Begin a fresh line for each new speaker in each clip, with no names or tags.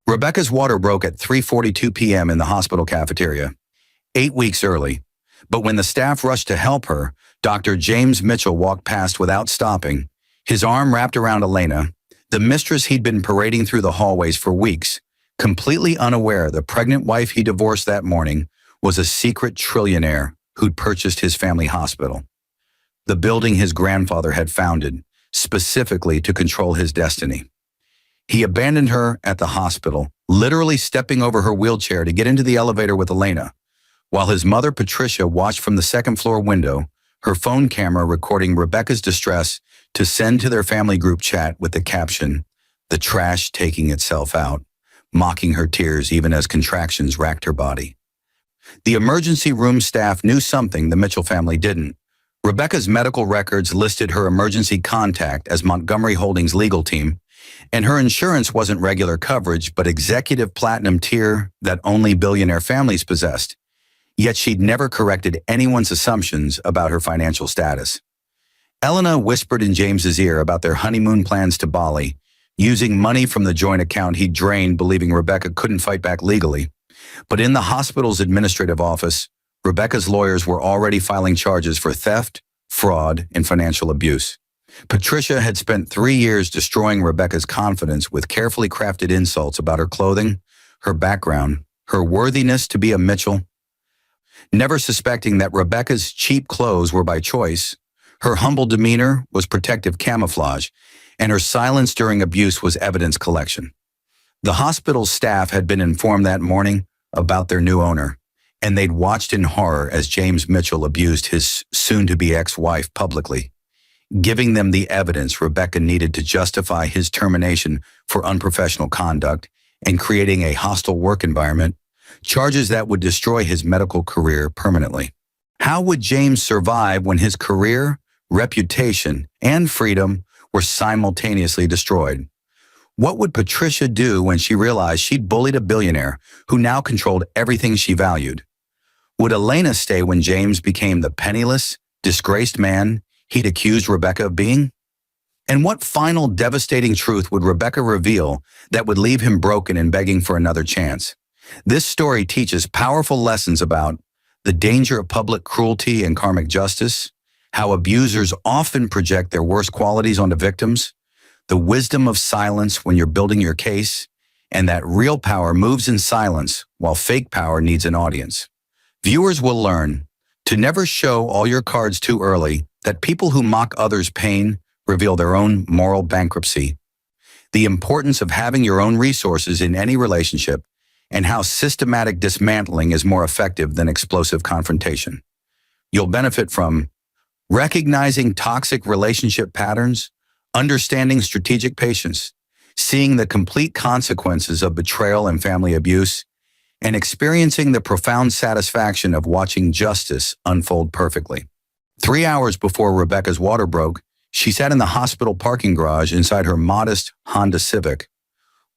Rebecca's water broke at 3:42 p.m. in the hospital cafeteria, 8 weeks early. But when the staff rushed to help her, Dr. James Mitchell walked past without stopping, his arm wrapped around Elena, the mistress he'd been parading through the hallways for weeks, completely unaware the pregnant wife he divorced that morning was a secret trillionaire who'd purchased his family hospital, the building his grandfather had founded, specifically to control his destiny. He abandoned her at the hospital, literally stepping over her wheelchair to get into the elevator with Elena, while his mother Patricia watched from the second-floor window, her phone camera recording Rebecca's distress to send to their family group chat with the caption, "The trash taking itself out," mocking her tears even as contractions racked her body. The emergency room staff knew something the Mitchell family didn't. Rebecca's medical records listed her emergency contact as Montgomery Holdings' legal team, and her insurance wasn't regular coverage but executive platinum tier that only billionaire families possessed. Yet she'd never corrected anyone's assumptions about her financial status. Elena whispered in James's ear about their honeymoon plans to Bali, using money from the joint account he'd drained, believing Rebecca couldn't fight back legally. But in the hospital's administrative office, Rebecca's lawyers were already filing charges for theft, fraud, and financial abuse. Patricia had spent 3 years destroying Rebecca's confidence with carefully crafted insults about her clothing, her background, her worthiness to be a Mitchell. Never suspecting that Rebecca's cheap clothes were by choice, her humble demeanor was protective camouflage, and her silence during abuse was evidence collection. The hospital's staff had been informed that morning about their new owner, and they'd watched in horror as James Mitchell abused his soon-to-be ex-wife publicly, giving them the evidence Rebecca needed to justify his termination for unprofessional conduct and creating a hostile work environment, charges that would destroy his medical career permanently. How would James survive when his career, reputation, and freedom were simultaneously destroyed? What would Patricia do when she realized she'd bullied a billionaire who now controlled everything she valued? Would Elena stay when James became the penniless, disgraced man he'd accused Rebecca of being? And what final devastating truth would Rebecca reveal that would leave him broken and begging for another chance? This story teaches powerful lessons about the danger of public cruelty and karmic justice, how abusers often project their worst qualities onto victims, the wisdom of silence when you're building your case, and that real power moves in silence while fake power needs an audience. Viewers will learn to never show all your cards too early, that people who mock others' pain reveal their own moral bankruptcy, the importance of having your own resources in any relationship, and how systematic dismantling is more effective than explosive confrontation. You'll benefit from recognizing toxic relationship patterns, understanding strategic patience, seeing the complete consequences of betrayal and family abuse, and experiencing the profound satisfaction of watching justice unfold perfectly. 3 hours before Rebecca's water broke, she sat in the hospital parking garage inside her modest Honda Civic,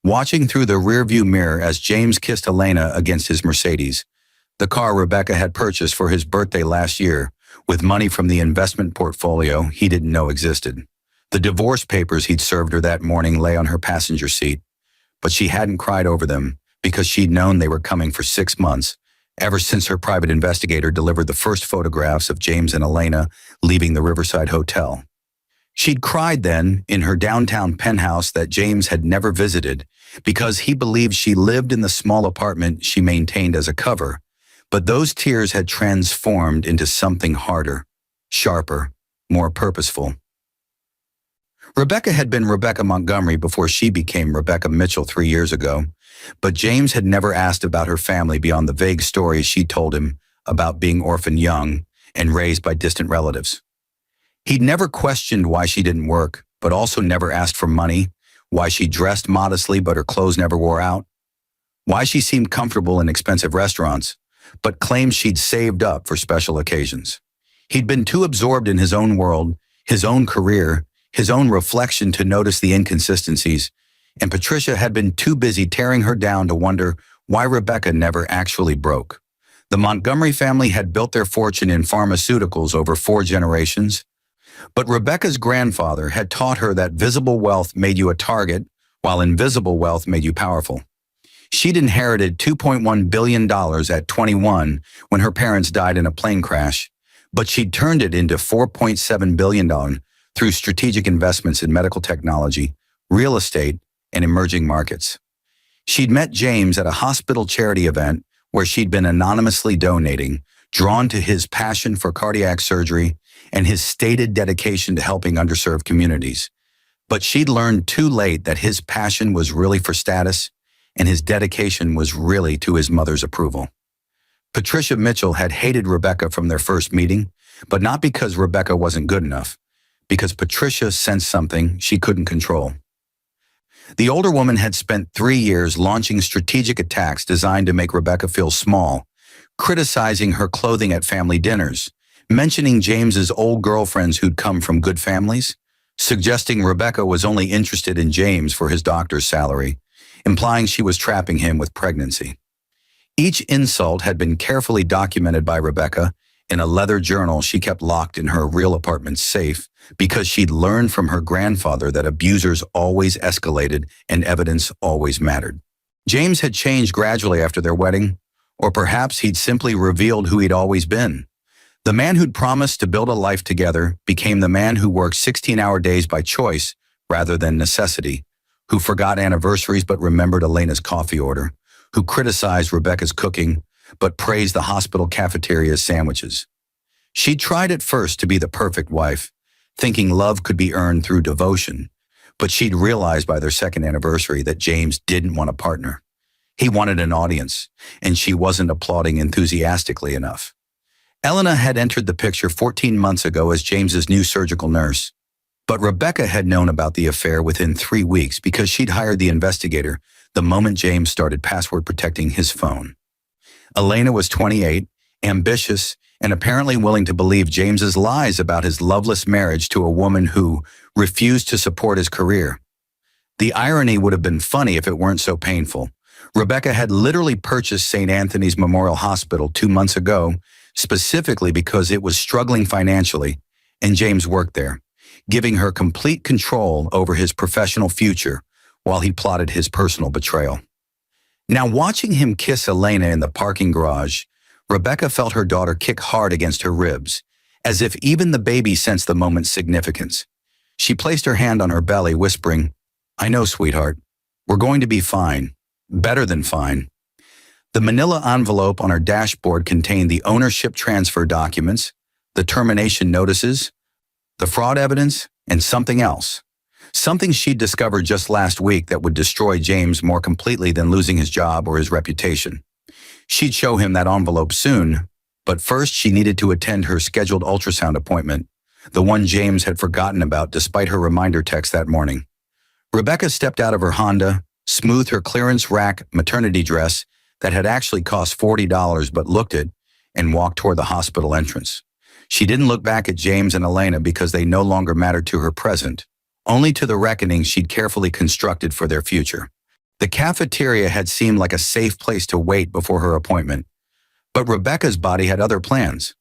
watching through the rearview mirror as James kissed Elena against his Mercedes, the car Rebecca had purchased for his birthday last year with money from the investment portfolio he didn't know existed. The divorce papers he'd served her that morning lay on her passenger seat, but she hadn't cried over them because she'd known they were coming for 6 months, ever since her private investigator delivered the first photographs of James and Elena leaving the Riverside Hotel. She'd cried then in her downtown penthouse that James had never visited because he believed she lived in the small apartment she maintained as a cover, but those tears had transformed into something harder, sharper, more purposeful. Rebecca had been Rebecca Montgomery before she became Rebecca Mitchell 3 years ago, but James had never asked about her family beyond the vague stories she told him about being orphaned young and raised by distant relatives. He'd never questioned why she didn't work, but also never asked for money, why she dressed modestly but her clothes never wore out, why she seemed comfortable in expensive restaurants, but claimed she'd saved up for special occasions. He'd been too absorbed in his own world, his own career, his own reflection to notice the inconsistencies, and Patricia had been too busy tearing her down to wonder why Rebecca never actually broke. The Montgomery family had built their fortune in pharmaceuticals over 4 generations, but Rebecca's grandfather had taught her that visible wealth made you a target, while invisible wealth made you powerful. She'd inherited $2.1 billion at 21 when her parents died in a plane crash, but she'd turned it into $4.7 billion through strategic investments in medical technology, real estate, and emerging markets. She'd met James at a hospital charity event where she'd been anonymously donating, drawn to his passion for cardiac surgery and his stated dedication to helping underserved communities. But she'd learned too late that his passion was really for status, and his dedication was really to his mother's approval. Patricia Mitchell had hated Rebecca from their first meeting, but not because Rebecca wasn't good enough, because Patricia sensed something she couldn't control. The older woman had spent 3 years launching strategic attacks designed to make Rebecca feel small, criticizing her clothing at family dinners, mentioning James's old girlfriends who'd come from good families, suggesting Rebecca was only interested in James for his doctor's salary, implying she was trapping him with pregnancy. Each insult had been carefully documented by Rebecca in a leather journal she kept locked in her real apartment's safe because she'd learned from her grandfather that abusers always escalated and evidence always mattered. James had changed gradually after their wedding, or perhaps he'd simply revealed who he'd always been. The man who'd promised to build a life together became the man who worked 16-hour days by choice rather than necessity, who forgot anniversaries but remembered Elena's coffee order, who criticized Rebecca's cooking but praised the hospital cafeteria's sandwiches. She tried at first to be the perfect wife, thinking love could be earned through devotion, but she'd realized by their second anniversary that James didn't want a partner. He wanted an audience, and she wasn't applauding enthusiastically enough. Elena had entered the picture 14 months ago as James's new surgical nurse, but Rebecca had known about the affair within 3 weeks because she'd hired the investigator the moment James started password protecting his phone. Elena was 28, ambitious, and apparently willing to believe James's lies about his loveless marriage to a woman who refused to support his career. The irony would have been funny if it weren't so painful. Rebecca had literally purchased St. Anthony's Memorial Hospital 2 months ago, specifically because it was struggling financially, and James worked there, giving her complete control over his professional future while he plotted his personal betrayal. Now, watching him kiss Elena in the parking garage, Rebecca felt her daughter kick hard against her ribs, as if even the baby sensed the moment's significance. She placed her hand on her belly, whispering, "I know, sweetheart. We're going to be fine. Better than fine." The manila envelope on her dashboard contained the ownership transfer documents, the termination notices, the fraud evidence, and something else. Something she'd discovered just last week that would destroy James more completely than losing his job or his reputation. She'd show him that envelope soon, but first she needed to attend her scheduled ultrasound appointment, the one James had forgotten about despite her reminder text that morning. Rebecca stepped out of her Honda, smoothed her clearance rack maternity dress that had actually cost $40 but looked it, and walked toward the hospital entrance. She didn't look back at James and Elena because they no longer mattered to her present, only to the reckoning she'd carefully constructed for their future. The cafeteria had seemed like a safe place to wait before her appointment, but Rebecca's body had other plans.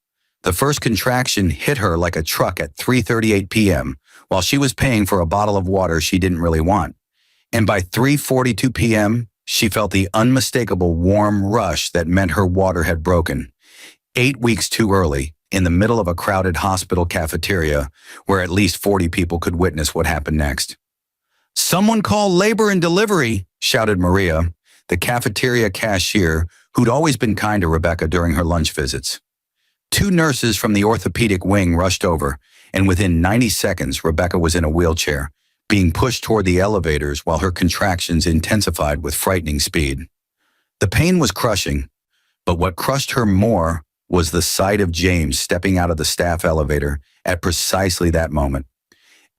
The first contraction hit her like a truck at 3:38 p.m. while she was paying for a bottle of water she didn't really want. And by 3:42 p.m., she felt the unmistakable warm rush that meant her water had broken. 8 weeks too early, in the middle of a crowded hospital cafeteria where at least 40 people could witness what happened next. "Someone call labor and delivery," shouted Maria, the cafeteria cashier who'd always been kind to Rebecca during her lunch visits. 2 nurses from the orthopedic wing rushed over, and within 90 seconds, Rebecca was in a wheelchair, being pushed toward the elevators while her contractions intensified with frightening speed. The pain was crushing, but what crushed her more was the sight of James stepping out of the staff elevator at precisely that moment.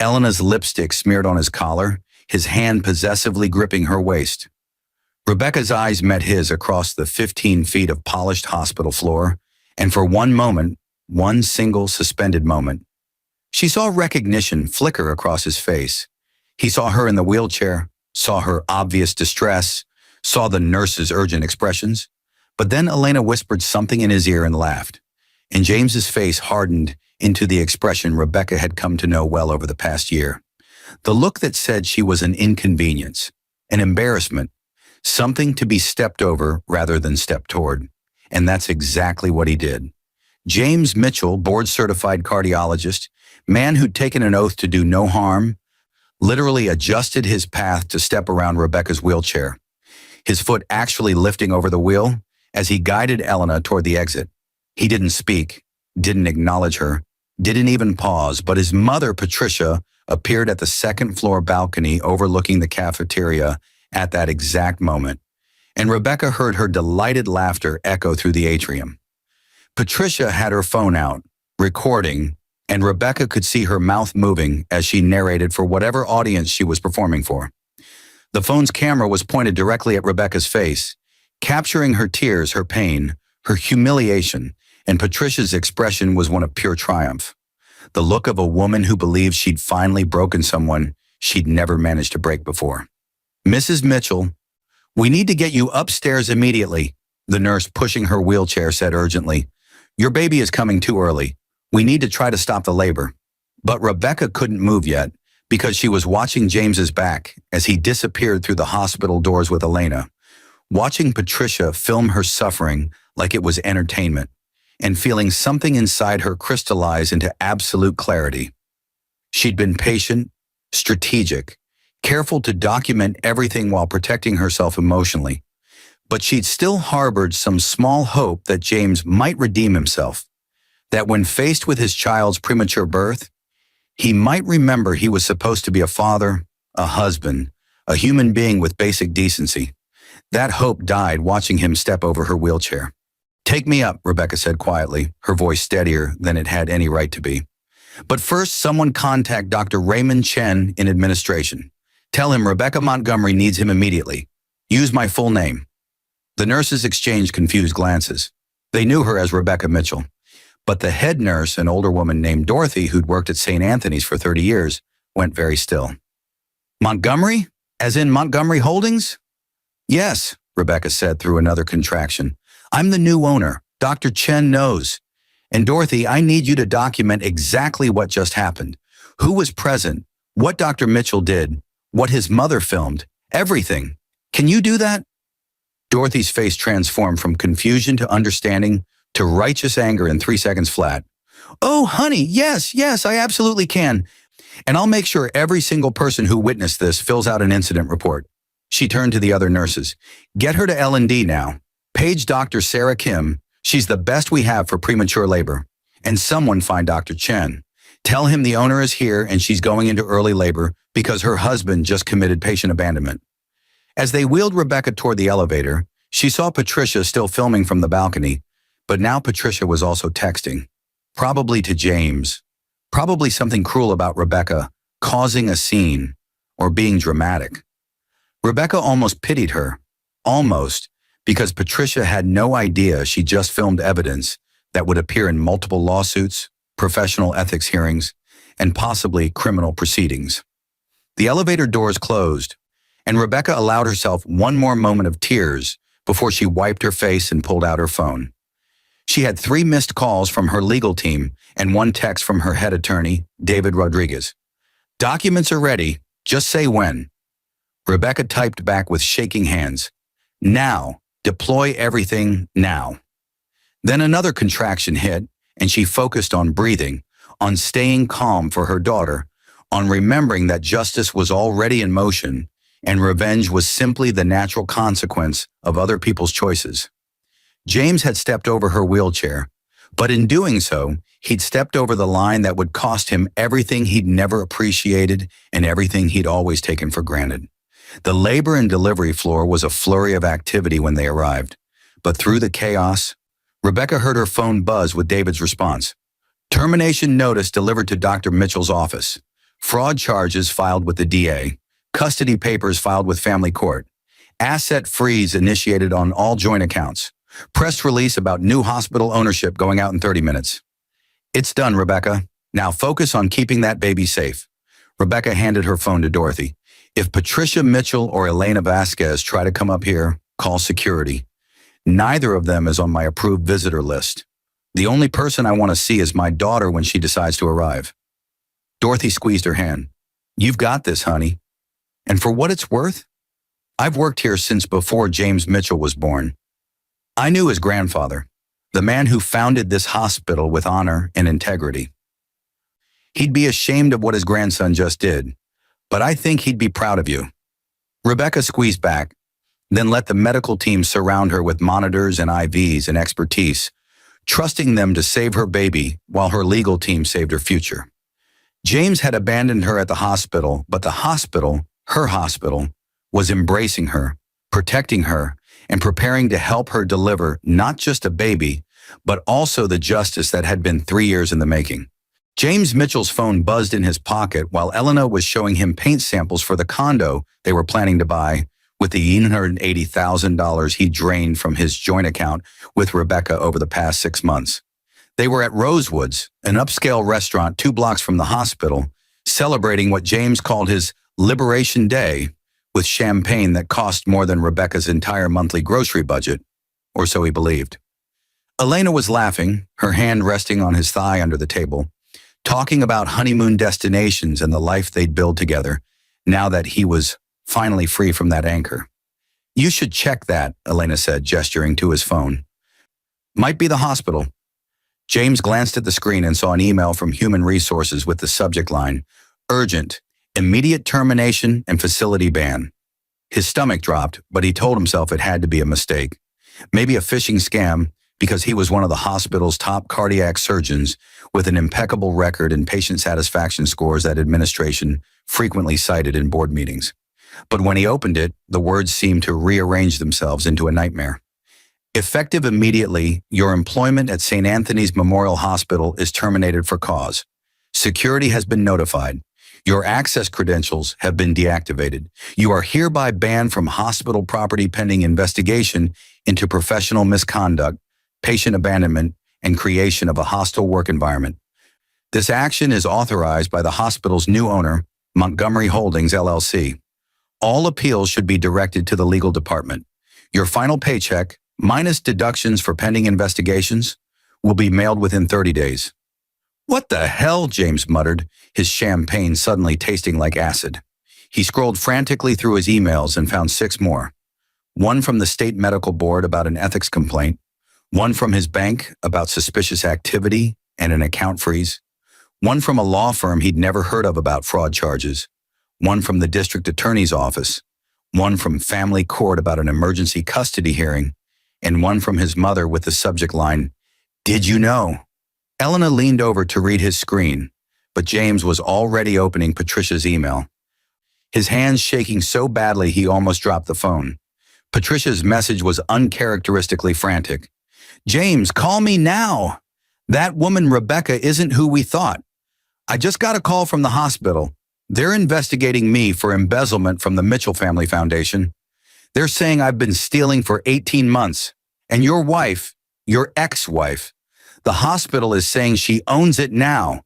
Elena's lipstick smeared on his collar, his hand possessively gripping her waist. Rebecca's eyes met his across the 15 feet of polished hospital floor, and for one moment, one single suspended moment, she saw recognition flicker across his face. He saw her in the wheelchair, saw her obvious distress, saw the nurse's urgent expressions. But then Elena whispered something in his ear and laughed, and James's face hardened into the expression Rebecca had come to know well over the past year. The look that said she was an inconvenience, an embarrassment, something to be stepped over rather than stepped toward. And that's exactly what he did. James Mitchell, board-certified cardiologist, man who'd taken an oath to do no harm, literally adjusted his path to step around Rebecca's wheelchair, his foot actually lifting over the wheel as he guided Elena toward the exit. He didn't speak, didn't acknowledge her, didn't even pause, but his mother, Patricia, appeared at the second-floor balcony overlooking the cafeteria at that exact moment, and Rebecca heard her delighted laughter echo through the atrium. Patricia had her phone out, recording, and Rebecca could see her mouth moving as she narrated for whatever audience she was performing for. The phone's camera was pointed directly at Rebecca's face, capturing her tears, her pain, her humiliation, and Patricia's expression was one of pure triumph. The look of a woman who believed she'd finally broken someone she'd never managed to break before. "Mrs. Mitchell, we need to get you upstairs immediately," the nurse pushing her wheelchair said urgently. "Your baby is coming too early. We need to try to stop the labor." But Rebecca couldn't move yet because she was watching James's back as he disappeared through the hospital doors with Elena, watching Patricia film her suffering like it was entertainment, and feeling something inside her crystallize into absolute clarity. She'd been patient, strategic, careful to document everything while protecting herself emotionally, but she'd still harbored some small hope that James might redeem himself, that when faced with his child's premature birth, he might remember he was supposed to be a father, a husband, a human being with basic decency. That hope died watching him step over her wheelchair. "Take me up," Rebecca said quietly, her voice steadier than it had any right to be. "But first, someone contact Dr. Raymond Chen in administration. Tell him Rebecca Montgomery needs him immediately. Use my full name." The nurses exchanged confused glances. They knew her as Rebecca Mitchell, but the head nurse, an older woman named Dorothy who'd worked at St. Anthony's for 30 years, went very still. "Montgomery? As in Montgomery Holdings?" "Yes," Rebecca said through another contraction. "I'm the new owner. Dr. Chen knows. And Dorothy, I need you to document exactly what just happened. Who was present, what Dr. Mitchell did, what his mother filmed, everything. Can you do that?" Dorothy's face transformed from confusion to understanding to righteous anger in 3 seconds flat. "Oh, honey, yes, I absolutely can. And I'll make sure every single person who witnessed this fills out an incident report." She turned to the other nurses. "Get her to L&D now. Page Dr. Sarah Kim. She's the best we have for premature labor. And someone find Dr. Chen. Tell him the owner is here and she's going into early labor because her husband just committed patient abandonment." As they wheeled Rebecca toward the elevator, she saw Patricia still filming from the balcony, but now Patricia was also texting, probably to James, probably something cruel about Rebecca causing a scene or being dramatic. Rebecca almost pitied her, almost, because Patricia had no idea she just filmed evidence that would appear in multiple lawsuits, professional ethics hearings, and possibly criminal proceedings. The elevator doors closed, and Rebecca allowed herself one more moment of tears before she wiped her face and pulled out her phone. She had 3 missed calls from her legal team and 1 text from her head attorney, David Rodriguez. "Documents are ready. Just say when." Rebecca typed back with shaking hands. "Now. Deploy everything now." Then another contraction hit, and she focused on breathing, on staying calm for her daughter, on remembering that justice was already in motion, and revenge was simply the natural consequence of other people's choices. James had stepped over her wheelchair, but in doing so, he'd stepped over the line that would cost him everything he'd never appreciated and everything he'd always taken for granted. The labor and delivery floor was a flurry of activity when they arrived, but through the chaos, Rebecca heard her phone buzz with David's response. "Termination notice delivered to Dr. Mitchell's office. Fraud charges filed with the DA. Custody papers filed with family court. Asset freeze initiated on all joint accounts. Press release about new hospital ownership going out in 30 minutes. "It's done, Rebecca. Now focus on keeping that baby safe." Rebecca handed her phone to Dorothy. "If Patricia Mitchell or Elena Vasquez try to come up here, call security. Neither of them is on my approved visitor list. The only person I want to see is my daughter when she decides to arrive." Dorothy squeezed her hand. "You've got this, honey. And for what it's worth, I've worked here since before James Mitchell was born. I knew his grandfather, the man who founded this hospital with honor and integrity. He'd be ashamed of what his grandson just did, but I think he'd be proud of you." Rebecca squeezed back, then let the medical team surround her with monitors and IVs and expertise, trusting them to save her baby while her legal team saved her future. James had abandoned her at the hospital, but the hospital, her hospital, was embracing her, protecting her, and preparing to help her deliver not just a baby, but also the justice that had been 3 years in the making. James Mitchell's phone buzzed in his pocket while Elena was showing him paint samples for the condo they were planning to buy with the $880,000 he drained from his joint account with Rebecca over the past 6 months. They were at Rosewoods, an upscale restaurant 2 blocks from the hospital, celebrating what James called his Liberation Day with champagne that cost more than Rebecca's entire monthly grocery budget, or so he believed. Elena was laughing, her hand resting on his thigh under the table, talking about honeymoon destinations and the life they'd build together, now that he was finally free from that anchor. "You should check that," Elena said, gesturing to his phone. "Might be the hospital." James glanced at the screen and saw an email from Human Resources with the subject line, "Urgent, immediate termination and facility ban." His stomach dropped, but he told himself it had to be a mistake. Maybe a phishing scam, because he was one of the hospital's top cardiac surgeons with an impeccable record and patient satisfaction scores that administration frequently cited in board meetings. But when he opened it, the words seemed to rearrange themselves into a nightmare. "Effective immediately, your employment at St. Anthony's Memorial Hospital is terminated for cause. Security has been notified. Your access credentials have been deactivated. You are hereby banned from hospital property pending investigation into professional misconduct, patient abandonment, and creation of a hostile work environment. This action is authorized by the hospital's new owner, Montgomery Holdings, LLC. All appeals should be directed to the legal department. Your final paycheck, minus deductions for pending investigations, will be mailed within 30 days. "What the hell?" James muttered, his champagne suddenly tasting like acid. He scrolled frantically through his emails and found 6 more. One from the state medical board about an ethics complaint, one from his bank about suspicious activity and an account freeze, one from a law firm he'd never heard of about fraud charges, one from the district attorney's office, one from family court about an emergency custody hearing, and one from his mother with the subject line, "Did you know?" Elena leaned over to read his screen, but James was already opening Patricia's email. His hands shaking so badly he almost dropped the phone. Patricia's message was uncharacteristically frantic. "James, call me now. That woman Rebecca isn't who we thought. I just got a call from the hospital. They're investigating me for embezzlement from the Mitchell Family Foundation. They're saying I've been stealing for 18 months. And your wife, your ex-wife, the hospital is saying she owns it now.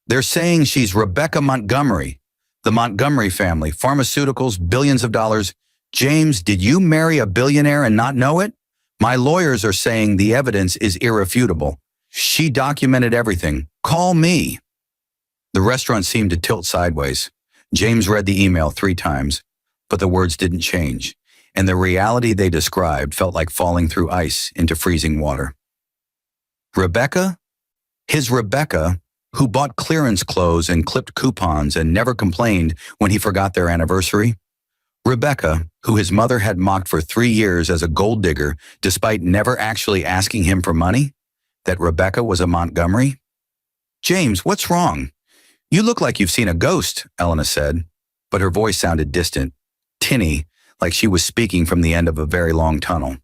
They're saying she's Rebecca Montgomery, the Montgomery family, pharmaceuticals, billions of dollars. James, did you marry a billionaire and not know it? My lawyers are saying the evidence is irrefutable. She documented everything. Call me." The restaurant seemed to tilt sideways. James read the email 3 times, but the words didn't change, and the reality they described felt like falling through ice into freezing water. Rebecca? His Rebecca, who bought clearance clothes and clipped coupons and never complained when he forgot their anniversary? Rebecca, who his mother had mocked for 3 years as a gold digger despite never actually asking him for money? That Rebecca was a Montgomery? "James, what's wrong? You look like you've seen a ghost," Elena said, but her voice sounded distant, tinny, like she was speaking from the end of a very long tunnel.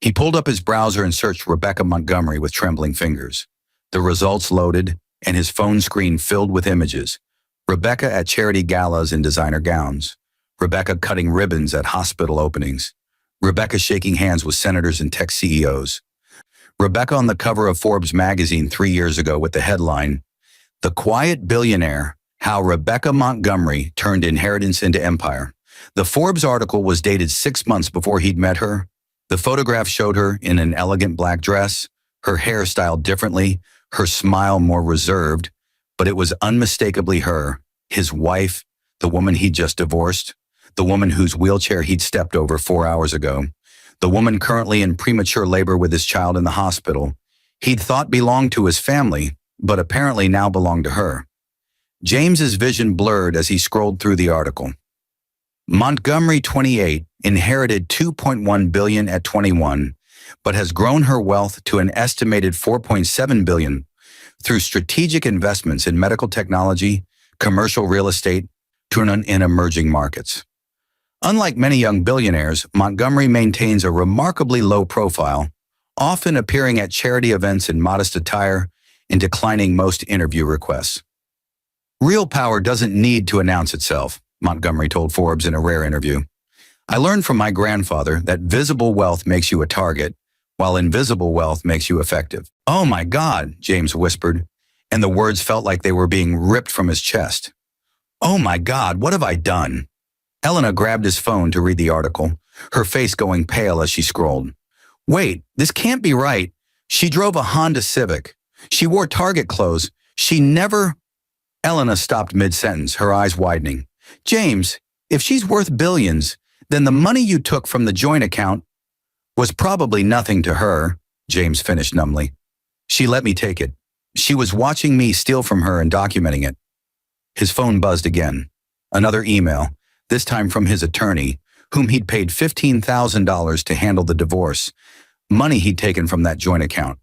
He pulled up his browser and searched Rebecca Montgomery with trembling fingers. The results loaded, and his phone screen filled with images. Rebecca at charity galas in designer gowns. Rebecca cutting ribbons at hospital openings. Rebecca shaking hands with senators and tech CEOs. Rebecca on the cover of Forbes magazine 3 years ago with the headline, "The Quiet Billionaire, How Rebecca Montgomery Turned Inheritance into Empire." The Forbes article was dated 6 months before he'd met her. The photograph showed her in an elegant black dress, her hair styled differently, her smile more reserved, but it was unmistakably her, his wife, the woman he'd just divorced. the woman whose wheelchair he'd stepped over 4 hours ago, the woman currently in premature labor with his child in the hospital, he'd thought belonged to his family, but apparently now belonged to her. James's vision blurred as he scrolled through the article. Montgomery, 28, inherited $2.1 billion at 21, but has grown her wealth to an estimated $4.7 billion through strategic investments in medical technology, commercial real estate, in emerging markets. Unlike many young billionaires, Montgomery maintains a remarkably low profile, often appearing at charity events in modest attire and declining most interview requests. Real power doesn't need to announce itself, Montgomery told Forbes in a rare interview. I learned from my grandfather that visible wealth makes you a target, while invisible wealth makes you effective. Oh my God, James whispered, and the words felt like they were being ripped from his chest. Oh my God, what have I done? Elena grabbed his phone to read the article, her face going pale as she scrolled. Wait, this can't be right. She drove a Honda Civic. She wore Target clothes. She never... Elena stopped mid-sentence, her eyes widening. James, if she's worth billions, then the money you took from the joint account was probably nothing to her, James finished numbly. She let me take it. She was watching me steal from her and documenting it. His phone buzzed again. Another email, this time from his attorney, whom he'd paid $15,000 to handle the divorce, money he'd taken from that joint account.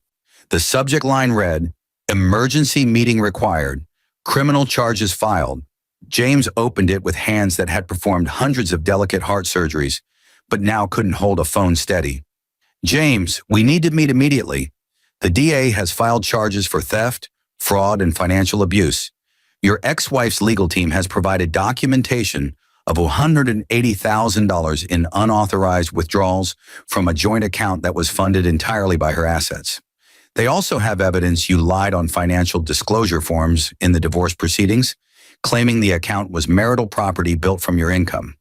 The subject line read, "Emergency meeting required. Criminal charges filed." James opened it with hands that had performed hundreds of delicate heart surgeries, but now couldn't hold a phone steady. James, we need to meet immediately. The DA has filed charges for theft, fraud, and financial abuse. Your ex-wife's legal team has provided documentation of $180,000 in unauthorized withdrawals from a joint account that was funded entirely by her assets. They also have evidence you lied on financial disclosure forms in the divorce proceedings, claiming the account was marital property built from your income.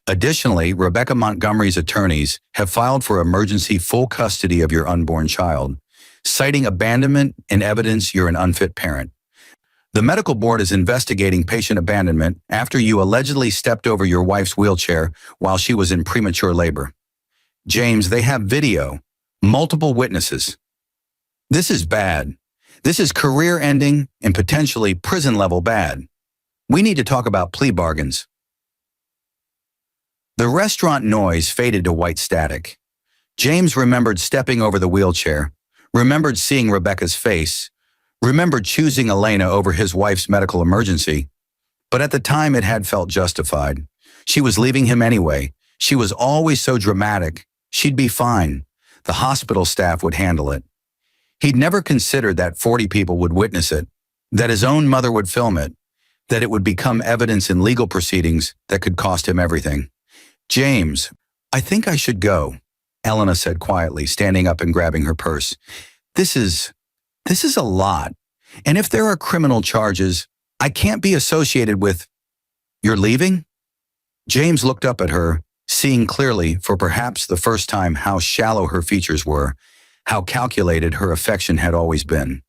Additionally, Rebecca Montgomery's attorneys have filed for emergency full custody of your unborn child, citing abandonment and evidence you're an unfit parent. The medical board is investigating patient abandonment after you allegedly stepped over your wife's wheelchair while she was in premature labor. James, they have video, multiple witnesses. This is bad. This is career-ending and potentially prison-level bad. We need to talk about plea bargains. The restaurant noise faded to white static. James remembered stepping over the wheelchair, remembered seeing Rebecca's face, remembered choosing Elena over his wife's medical emergency. But at the time it had felt justified. She was leaving him anyway. She was always so dramatic. She'd be fine. The hospital staff would handle it. He'd never considered that 40 people would witness it, that his own mother would film it, that it would become evidence in legal proceedings that could cost him everything. James, I think I should go, Elena said quietly, standing up and grabbing her purse. This is a lot. And if there are criminal charges, I can't be associated with... You're leaving? James looked up at her, seeing clearly, for perhaps the first time, how shallow her features were, how calculated her affection had always been.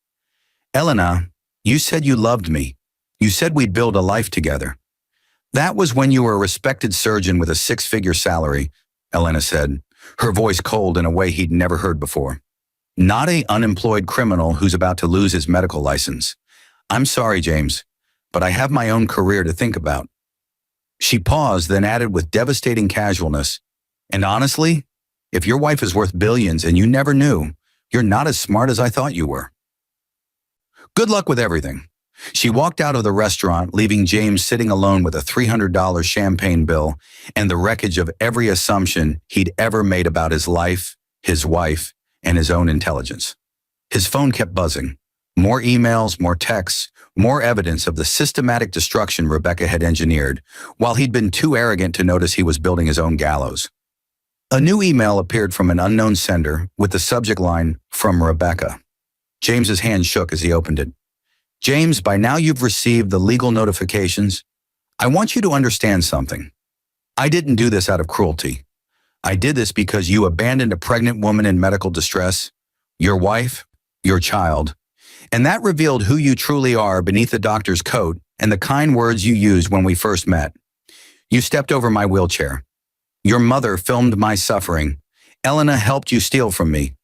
Elena, you said you loved me. You said we'd build a life together. That was when you were a respected surgeon with a 6-figure salary, Elena said, her voice cold in a way he'd never heard before. Not an unemployed criminal who's about to lose his medical license. I'm sorry, James, but I have my own career to think about. She paused, then added with devastating casualness, and honestly, if your wife is worth billions and you never knew, you're not as smart as I thought you were. Good luck with everything. She walked out of the restaurant, leaving James sitting alone with a $300 champagne bill and the wreckage of every assumption he'd ever made about his life, his wife, and his own intelligence. His phone kept buzzing. More emails, more texts, more evidence of the systematic destruction Rebecca had engineered, while he'd been too arrogant to notice he was building his own gallows. A new email appeared from an unknown sender with the subject line, "From Rebecca." James's hand shook as he opened it. James, by now you've received the legal notifications. I want you to understand something. I didn't do this out of cruelty. I did this because you abandoned a pregnant woman in medical distress, your wife, your child, and that revealed who you truly are beneath the doctor's coat and the kind words you used when we first met. You stepped over my wheelchair. Your mother filmed my suffering. Elena helped you steal from me.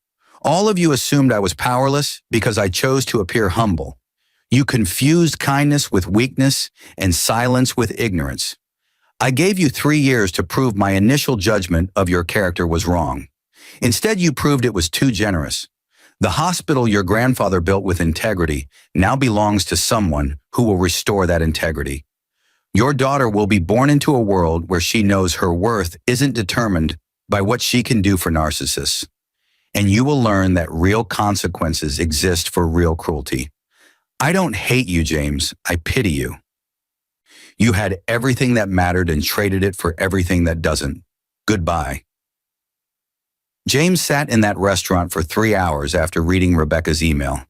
All of you assumed I was powerless because I chose to appear humble. You confused kindness with weakness and silence with ignorance. I gave you 3 years to prove my initial judgment of your character was wrong. Instead, you proved it was too generous. The hospital your grandfather built with integrity now belongs to someone who will restore that integrity. Your daughter will be born into a world where she knows her worth isn't determined by what she can do for narcissists. And you will learn that real consequences exist for real cruelty. I don't hate you, James. I pity you. You had everything that mattered and traded it for everything that doesn't. Goodbye. James sat in that restaurant for 3 hours after reading Rebecca's email.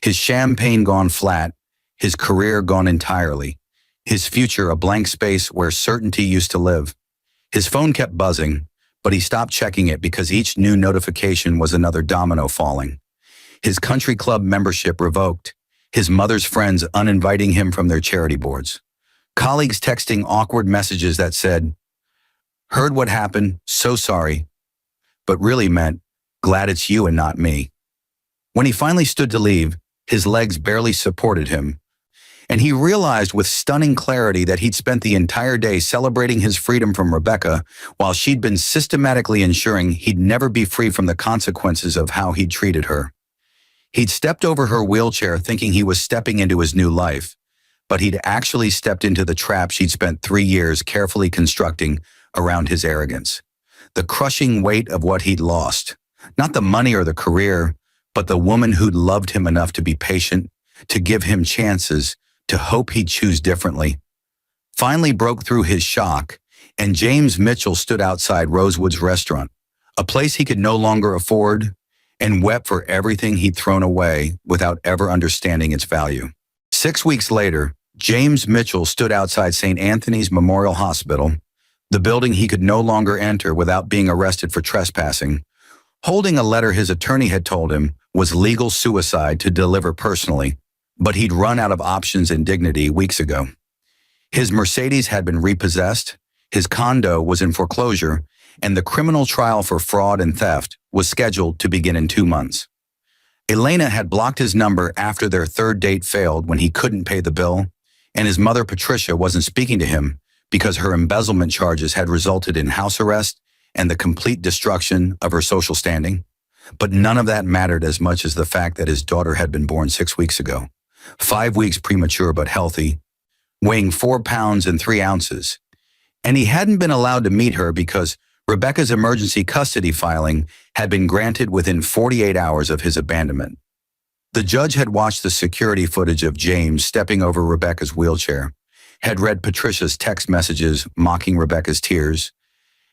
His champagne gone flat, his career gone entirely, his future a blank space where certainty used to live. His phone kept buzzing, but he stopped checking it because each new notification was another domino falling. His country club membership revoked, his mother's friends uninviting him from their charity boards. Colleagues texting awkward messages that said, "Heard what happened, so sorry," but really meant, "Glad it's you and not me." When he finally stood to leave, his legs barely supported him, and he realized with stunning clarity that he'd spent the entire day celebrating his freedom from Rebecca while she'd been systematically ensuring he'd never be free from the consequences of how he'd treated her. He'd stepped over her wheelchair thinking he was stepping into his new life, but he'd actually stepped into the trap she'd spent 3 years carefully constructing around his arrogance. The crushing weight of what he'd lost, not the money or the career, but the woman who'd loved him enough to be patient, to give him chances, to hope he'd choose differently, finally broke through his shock, and James Mitchell stood outside Rosewood's restaurant, a place he could no longer afford, and wept for everything he'd thrown away without ever understanding its value. 6 weeks later, James Mitchell stood outside St. Anthony's Memorial Hospital, the building he could no longer enter without being arrested for trespassing, holding a letter his attorney had told him was legal suicide to deliver personally, but he'd run out of options and dignity weeks ago. His Mercedes had been repossessed, his condo was in foreclosure, and the criminal trial for fraud and theft was scheduled to begin in 2 months. Elena had blocked his number after their third date failed when he couldn't pay the bill, and his mother Patricia wasn't speaking to him because her embezzlement charges had resulted in house arrest and the complete destruction of her social standing. But none of that mattered as much as the fact that his daughter had been born 6 weeks ago, 5 weeks premature but healthy, weighing 4 pounds and 3 ounces. And he hadn't been allowed to meet her because Rebecca's emergency custody filing had been granted within 48 hours of his abandonment. The judge had watched the security footage of James stepping over Rebecca's wheelchair, had read Patricia's text messages mocking Rebecca's tears,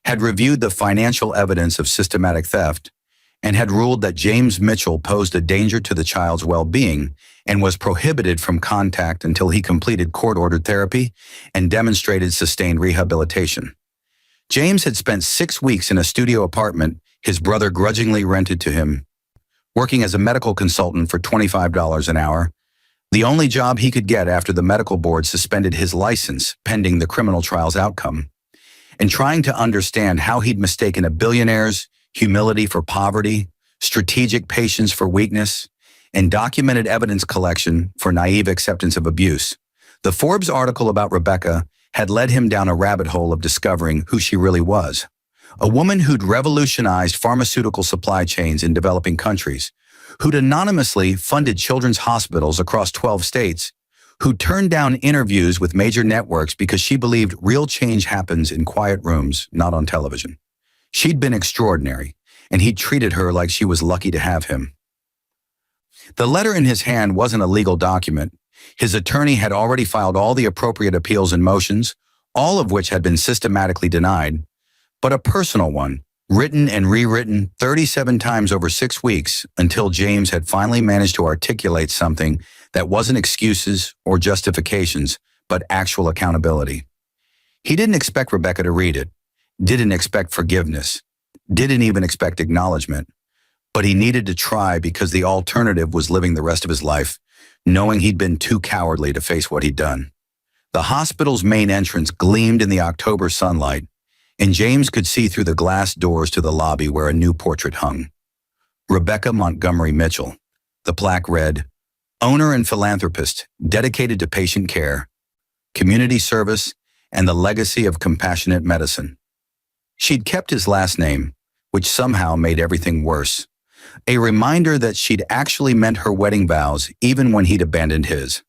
had reviewed the financial evidence of systematic theft, and had ruled that James Mitchell posed a danger to the child's well-being and was prohibited from contact until he completed court-ordered therapy and demonstrated sustained rehabilitation. James had spent 6 weeks in a studio apartment his brother grudgingly rented to him, working as a medical consultant for $25 an hour, the only job he could get after the medical board suspended his license pending the criminal trial's outcome, and trying to understand how he'd mistaken a billionaire's humility for poverty, strategic patience for weakness, and documented evidence collection for naive acceptance of abuse. The Forbes article about Rebecca had led him down a rabbit hole of discovering who she really was. A woman who'd revolutionized pharmaceutical supply chains in developing countries, who'd anonymously funded children's hospitals across 12 states, who turned down interviews with major networks because she believed real change happens in quiet rooms, not on television. She'd been extraordinary, and he'd treated her like she was lucky to have him. The letter in his hand wasn't a legal document. His attorney had already filed all the appropriate appeals and motions, all of which had been systematically denied, but a personal one, written and rewritten 37 times over 6 weeks until James had finally managed to articulate something that wasn't excuses or justifications, but actual accountability. He didn't expect Rebecca to read it, didn't expect forgiveness, didn't even expect acknowledgement, but he needed to try because the alternative was living the rest of his life, knowing he'd been too cowardly to face what he'd done. The hospital's main entrance gleamed in the October sunlight, and James could see through the glass doors to the lobby where a new portrait hung. Rebecca Montgomery Mitchell. The plaque read, "Owner and philanthropist, dedicated to patient care, community service, and the legacy of compassionate medicine." She'd kept his last name, which somehow made everything worse. A reminder that she'd actually meant her wedding vows even when he'd abandoned his.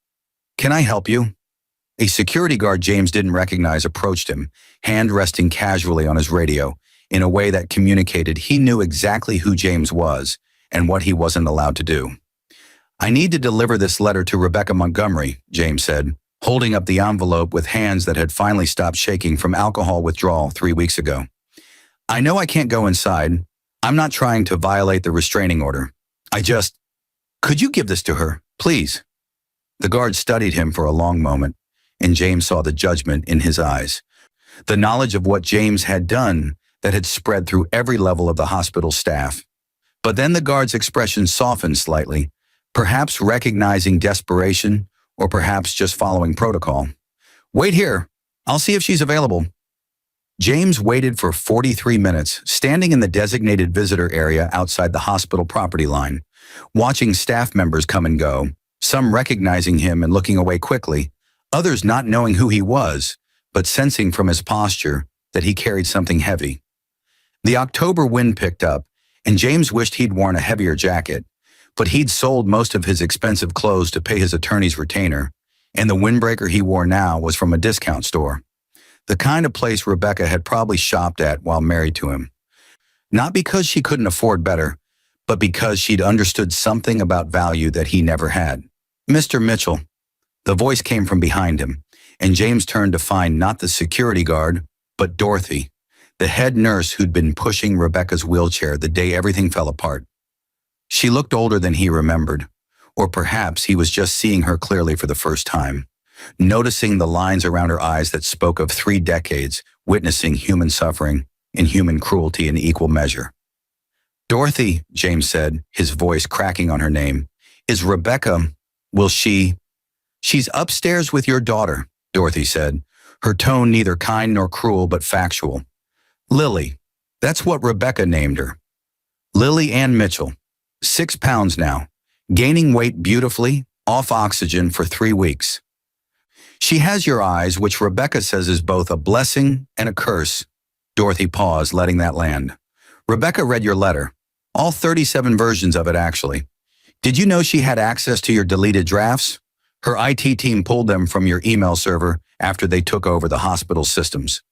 "Can I help you?" A security guard James didn't recognize approached him, hand resting casually on his radio, in a way that communicated he knew exactly who James was and what he wasn't allowed to do. "I need to deliver this letter to Rebecca Montgomery," James said, holding up the envelope with hands that had finally stopped shaking from alcohol withdrawal 3 weeks ago. "I know I can't go inside. I'm not trying to violate the restraining order. Could you give this to her, please?" The guard studied him for a long moment, and James saw the judgment in his eyes. The knowledge of what James had done that had spread through every level of the hospital staff. But then the guard's expression softened slightly, perhaps recognizing desperation or perhaps just following protocol. "Wait here. I'll see if she's available." James waited for 43 minutes, standing in the designated visitor area outside the hospital property line, watching staff members come and go, some recognizing him and looking away quickly, others not knowing who he was, but sensing from his posture that he carried something heavy. The October wind picked up, and James wished he'd worn a heavier jacket, but he'd sold most of his expensive clothes to pay his attorney's retainer, and the windbreaker he wore now was from a discount store. The kind of place Rebecca had probably shopped at while married to him. Not because she couldn't afford better, but because she'd understood something about value that he never had. "Mr. Mitchell." The voice came from behind him, and James turned to find not the security guard, but Dorothy, the head nurse who'd been pushing Rebecca's wheelchair the day everything fell apart. She looked older than he remembered, or perhaps he was just seeing her clearly for the first time, noticing the lines around her eyes that spoke of 3 decades witnessing human suffering and human cruelty in equal measure. "Dorothy," James said, his voice cracking on her name, "is Rebecca, She's upstairs with your daughter," Dorothy said, her tone neither kind nor cruel but factual. "Lily, that's what Rebecca named her. Lily Ann Mitchell, 6 pounds now, gaining weight beautifully, off oxygen for 3 weeks. She has your eyes, which Rebecca says is both a blessing and a curse." Dorothy paused, letting that land. "Rebecca read your letter, all 37 versions of it actually. Did you know she had access to your deleted drafts? Her IT team pulled them from your email server after they took over the hospital systems."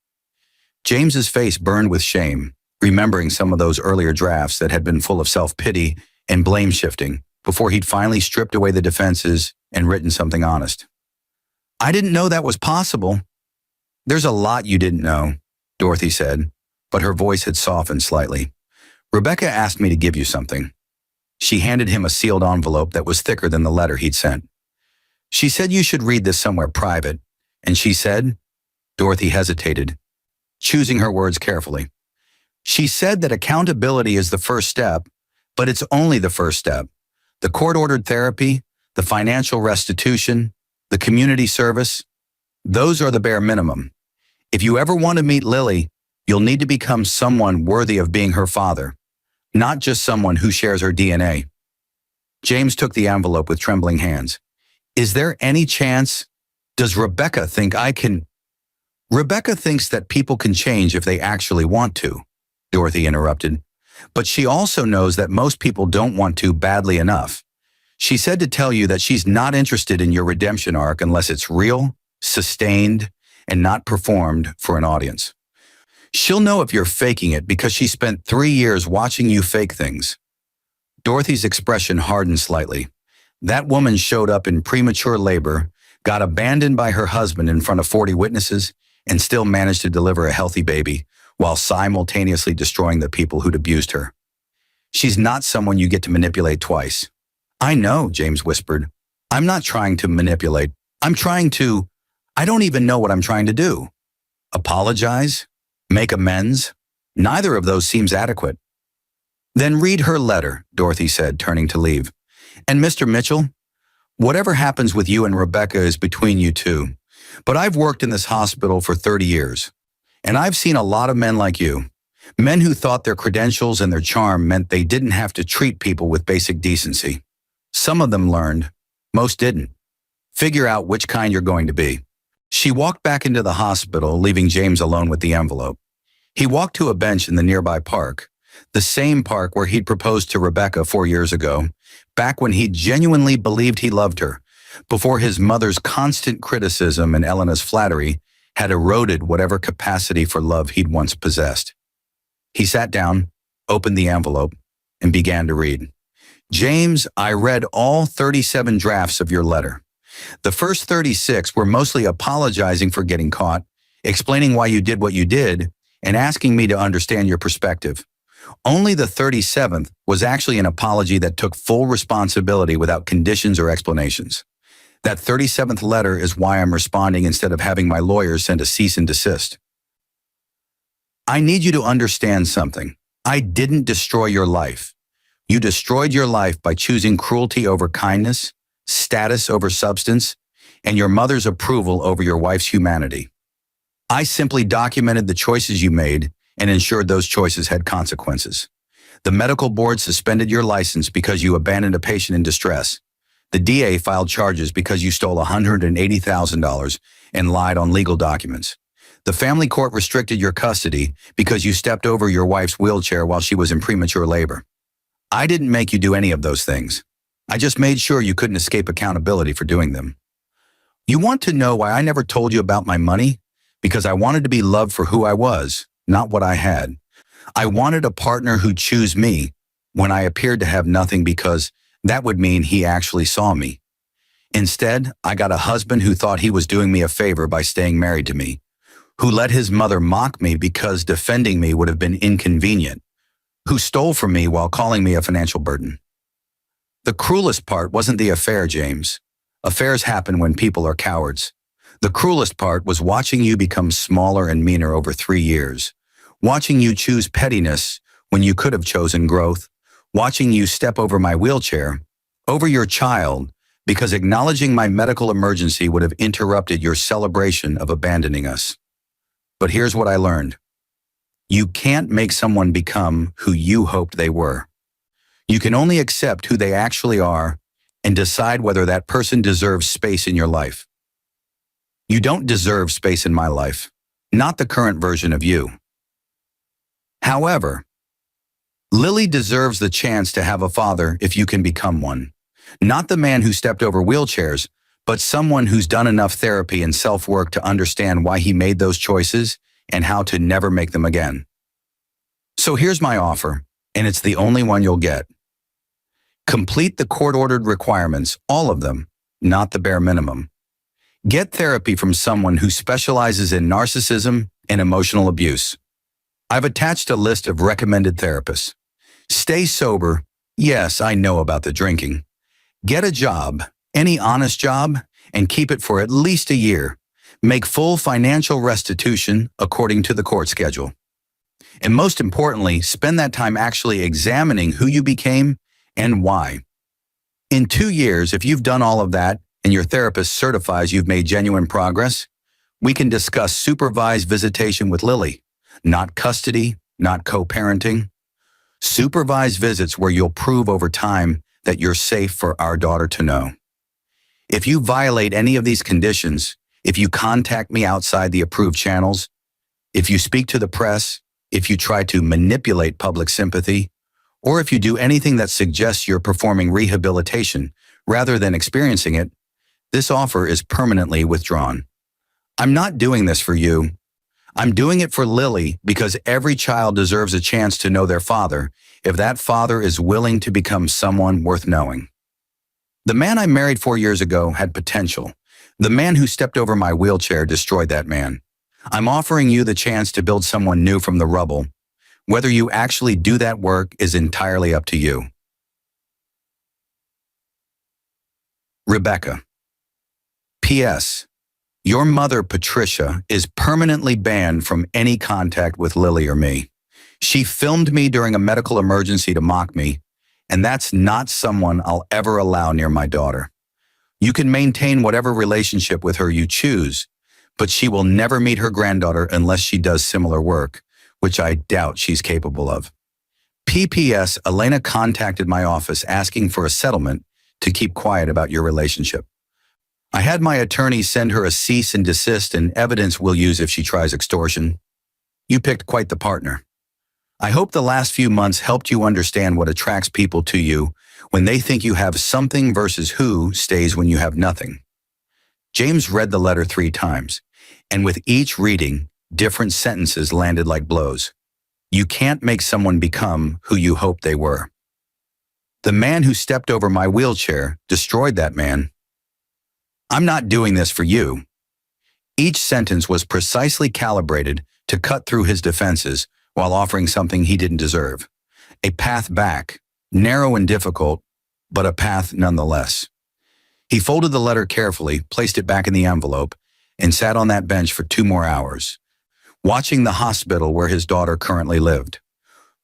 James's face burned with shame, remembering some of those earlier drafts that had been full of self-pity and blame-shifting before he'd finally stripped away the defenses and written something honest. "I didn't know that was possible." "There's a lot you didn't know," Dorothy said, but her voice had softened slightly. "Rebecca asked me to give you something." She handed him a sealed envelope that was thicker than the letter he'd sent. "She said you should read this somewhere private, and she said," Dorothy hesitated, choosing her words carefully. "She said that accountability is the first step, but it's only the first step. The court-ordered therapy, the financial restitution, the community service, those are the bare minimum. If you ever want to meet Lily, you'll need to become someone worthy of being her father, not just someone who shares her DNA." James took the envelope with trembling hands. "Is there any chance? Does Rebecca think I can?" "Rebecca thinks that people can change if they actually want to," Dorothy interrupted. "But she also knows that most people don't want to badly enough. She said to tell you that she's not interested in your redemption arc unless it's real, sustained, and not performed for an audience. She'll know if you're faking it because she spent 3 years watching you fake things." Dorothy's expression hardened slightly. That woman showed up in premature labor, got abandoned by her husband in front of 40 witnesses, and still managed to deliver a healthy baby while simultaneously destroying the people who'd abused her. "She's not someone you get to manipulate twice." "I know," James whispered. "I'm not trying to manipulate. I don't even know what I'm trying to do. Apologize? Make amends? Neither of those seems adequate." "Then read her letter," Dorothy said, turning to leave. "And Mr. Mitchell, whatever happens with you and Rebecca is between you two. But I've worked in this hospital for 30 years, and I've seen a lot of men like you. Men who thought their credentials and their charm meant they didn't have to treat people with basic decency. Some of them learned, most didn't. Figure out which kind you're going to be. She walked back into the hospital, leaving James alone with the envelope. He walked to a bench in the nearby park, the same park where he'd proposed to Rebecca 4 years ago, back when he genuinely believed he loved her, before his mother's constant criticism and Elena's flattery had eroded whatever capacity for love he'd once possessed. He sat down, opened the envelope, and began to read. James, I read all 37 drafts of your letter. The first 36 were mostly apologizing for getting caught, explaining why you did what you did, and asking me to understand your perspective. Only the 37th was actually an apology that took full responsibility without conditions or explanations. That 37th letter is why I'm responding instead of having my lawyers send a cease and desist. I need you to understand something. I didn't destroy your life. You destroyed your life by choosing cruelty over kindness, status over substance, and your mother's approval over your wife's humanity. I simply documented the choices you made and ensured those choices had consequences. The medical board suspended your license because you abandoned a patient in distress. The DA filed charges because you stole $180,000 and lied on legal documents. The family court restricted your custody because you stepped over your wife's wheelchair while she was in premature labor. I didn't make you do any of those things. I just made sure you couldn't escape accountability for doing them. You want to know why I never told you about my money? Because I wanted to be loved for who I was, not what I had. I wanted a partner who'd choose me when I appeared to have nothing, because that would mean he actually saw me. Instead, I got a husband who thought he was doing me a favor by staying married to me, who let his mother mock me because defending me would have been inconvenient, who stole from me while calling me a financial burden. The cruelest part wasn't the affair, James. Affairs happen when people are cowards. The cruelest part was watching you become smaller and meaner over 3 years, watching you choose pettiness when you could have chosen growth, watching you step over my wheelchair, over your child, because acknowledging my medical emergency would have interrupted your celebration of abandoning us. But here's what I learned. You can't make someone become who you hoped they were. You can only accept who they actually are and decide whether that person deserves space in your life. You don't deserve space in my life, not the current version of you. However, Lily deserves the chance to have a father if you can become one. Not the man who stepped over wheelchairs, but someone who's done enough therapy and self-work to understand why he made those choices and how to never make them again. So here's my offer, and it's the only one you'll get. Complete the court-ordered requirements, all of them, not the bare minimum. Get therapy from someone who specializes in narcissism and emotional abuse. I've attached a list of recommended therapists. Stay sober. Yes, I know about the drinking. Get a job, any honest job, and keep it for at least a year. Make full financial restitution according to the court schedule. And most importantly, spend that time actually examining who you became and why. In 2 years, if you've done all of that and your therapist certifies you've made genuine progress, we can discuss supervised visitation with Lily. Not custody, not co-parenting. Supervised visits where you'll prove over time that you're safe for our daughter to know. If you violate any of these conditions, if you contact me outside the approved channels, if you speak to the press, if you try to manipulate public sympathy, or if you do anything that suggests you're performing rehabilitation rather than experiencing it, this offer is permanently withdrawn. I'm not doing this for you. I'm doing it for Lily because every child deserves a chance to know their father if that father is willing to become someone worth knowing. The man I married 4 years ago had potential. The man who stepped over my wheelchair destroyed that man. I'm offering you the chance to build someone new from the rubble. Whether you actually do that work is entirely up to you. Rebecca. P.S. Your mother, Patricia, is permanently banned from any contact with Lily or me. She filmed me during a medical emergency to mock me, and that's not someone I'll ever allow near my daughter. You can maintain whatever relationship with her you choose, but she will never meet her granddaughter unless she does similar work, which I doubt she's capable of. P.P.S. Elena contacted my office asking for a settlement to keep quiet about your relationship. I had my attorney send her a cease and desist and evidence we'll use if she tries extortion. You picked quite the partner. I hope the last few months helped you understand what attracts people to you when they think you have something versus who stays when you have nothing. James read the letter 3 times, and with each reading, different sentences landed like blows. You can't make someone become who you hoped they were. The man who stepped over my wheelchair destroyed that man. I'm not doing this for you. Each sentence was precisely calibrated to cut through his defenses while offering something he didn't deserve. A path back, narrow and difficult, but a path nonetheless. He folded the letter carefully, placed it back in the envelope, and sat on that bench for 2 more hours, watching the hospital where his daughter currently lived,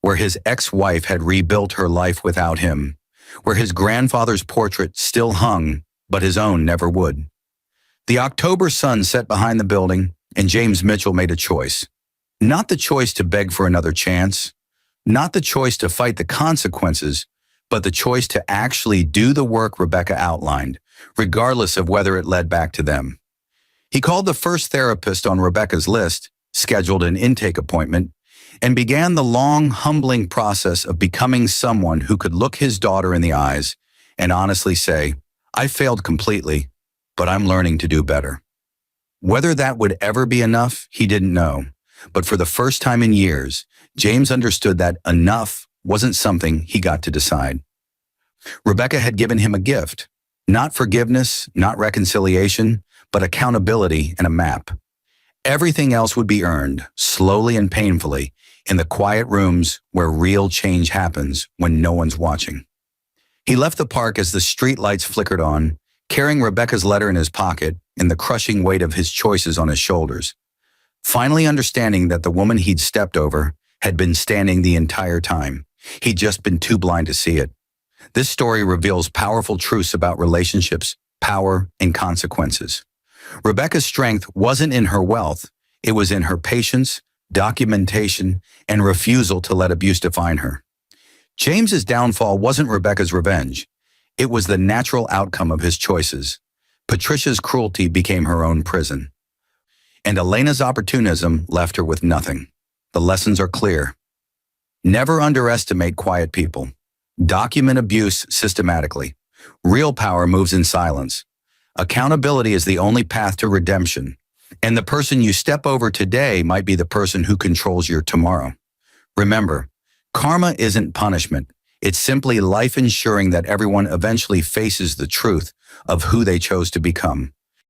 where his ex-wife had rebuilt her life without him, where his grandfather's portrait still hung, but his own never would. The October sun set behind the building, and James Mitchell made a choice. Not the choice to beg for another chance, not the choice to fight the consequences, but the choice to actually do the work Rebecca outlined, regardless of whether it led back to them. He called the first therapist on Rebecca's list, scheduled an intake appointment, and began the long, humbling process of becoming someone who could look his daughter in the eyes and honestly say, I failed completely, but I'm learning to do better. Whether that would ever be enough, he didn't know. But for the first time in years, James understood that enough wasn't something he got to decide. Rebecca had given him a gift, not forgiveness, not reconciliation, but accountability and a map. Everything else would be earned, slowly and painfully, in the quiet rooms where real change happens when no one's watching. He left the park as the street lights flickered on, carrying Rebecca's letter in his pocket and the crushing weight of his choices on his shoulders. Finally understanding that the woman he'd stepped over had been standing the entire time. He'd just been too blind to see it. This story reveals powerful truths about relationships, power, and consequences. Rebecca's strength wasn't in her wealth. It was in her patience, documentation, and refusal to let abuse define her. James's downfall wasn't Rebecca's revenge. It was the natural outcome of his choices. Patricia's cruelty became her own prison. And Elena's opportunism left her with nothing. The lessons are clear. Never underestimate quiet people. Document abuse systematically. Real power moves in silence. Accountability is the only path to redemption. And the person you step over today might be the person who controls your tomorrow. Remember, karma isn't punishment. It's simply life ensuring that everyone eventually faces the truth of who they chose to become.